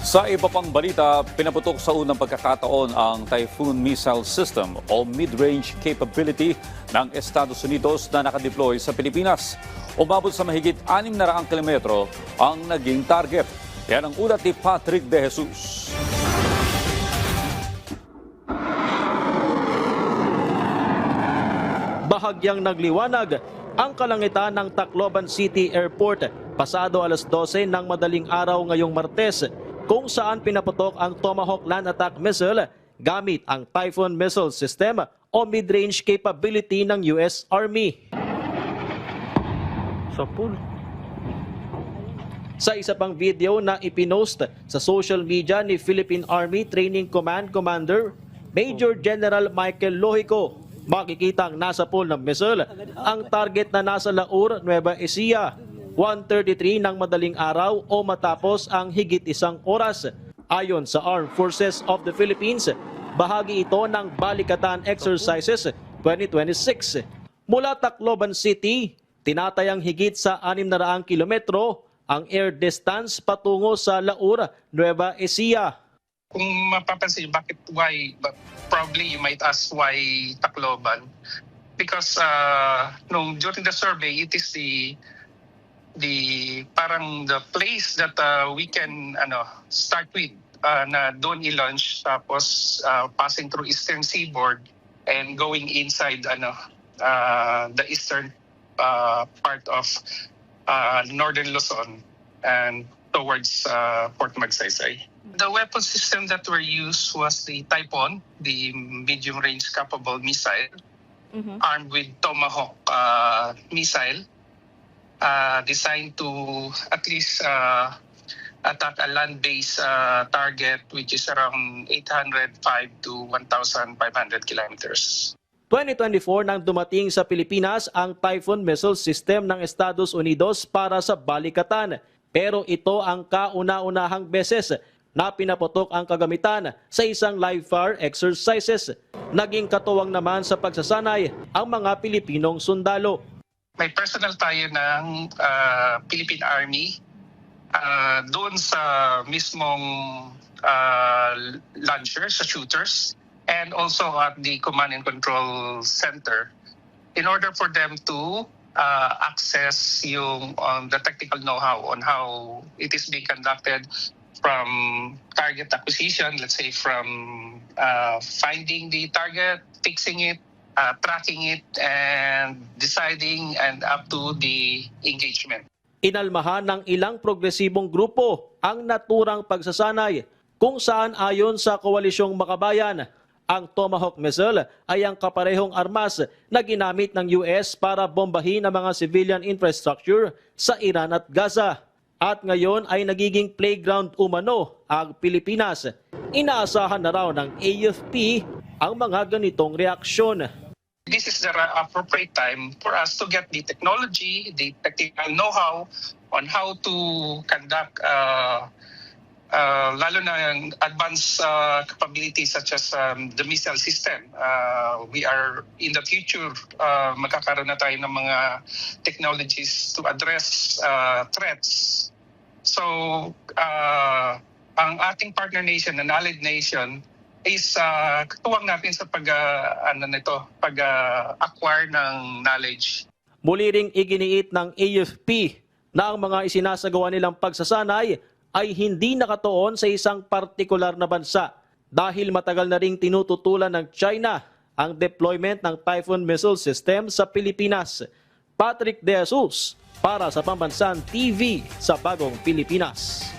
Sa iba pang balita, pinaputok sa unang pagkakataon ang Typhoon Missile System o Mid-Range Capability ng Estados Unidos na nakadeploy sa Pilipinas. Umabot sa mahigit 600 kilometro ang naging target. Yan ang ulat ni Patrick De Jesus. Bahagyang nagliwanag ang kalangitan ng Tacloban City Airport pasado alas 12 ng madaling araw ngayong Martes, kung saan pinaputok ang Tomahawk Land Attack Missile gamit ang Typhoon Missile System o mid-range capability ng US Army. Sa isa pang video na ipinost sa social media ni Philippine Army Training Command Commander Major General Michael Lohico, makikitang nasa pool ng missile ang target na nasa Laur, Nueva Ecija, 1:33 ng madaling araw o matapos ang higit isang oras. Ayon sa Armed Forces of the Philippines, bahagi ito ng Balikatan Exercises 2026. Mula Tacloban City, tinatayang higit sa 600 kilometro ang air distance patungo sa Laur, Nueva Ecija. Kung mapapansin, probably you might ask why Tacloban? Because during the survey, it is the parang the place that we can start with na doon i-launch, tapos passing through eastern seaboard and going inside the eastern part of northern Luzon and towards Port Magsaysay. The weapon system that were used was the Typhoon, the medium-range capable missile, armed with Tomahawk missile, designed to at least attack a land-based target which is around 805 to 1,500 kilometers. 2024 nang dumating sa Pilipinas ang Typhoon Missile System ng Estados Unidos para sa Balikatan. Pero ito ang kauna-unahang beses na pinaputok ang kagamitan sa isang live-fire exercises. Naging katuwang naman sa pagsasanay ang mga Pilipinong sundalo. May personal tayo ng Philippine Army doon sa mismong launcher, sa shooters, and also at the command and control center in order for them to access the technical know-how on how it is being conducted, from target acquisition, let's say from finding the target, fixing it, tracking it, and deciding, and up to the engagement. Inalmahan ng ilang progresibong grupo ang naturang pagsasanay, kung saan ayon sa Koalisyong Makabayan, ang Tomahawk missile ay ang kaparehong armas na ginamit ng US para bombahin ang mga civilian infrastructure sa Iran at Gaza. At ngayon ay nagiging playground umano ang Pilipinas. Inaasahan na raw ng AFP ang mga ganitong reaksyon. This is the appropriate time for us to get the technology, the technical know-how on how to conduct lalo na yung advanced capabilities such as the missile system. We are in the future, magkakaroon na tayo ng mga technologies to address threats. So, ang ating partner nation, an allied nation, is katuwang natin sa pag-acquire ng knowledge. Muli ring iginiit ng AFP na ang mga isinasagawa nilang pagsasanay ay hindi nakatuon sa isang partikular na bansa dahil matagal na ring tinututulan ng China ang deployment ng Typhoon Missile System sa Pilipinas. Patrick De Jesus para sa Pambansang TV sa Bagong Pilipinas.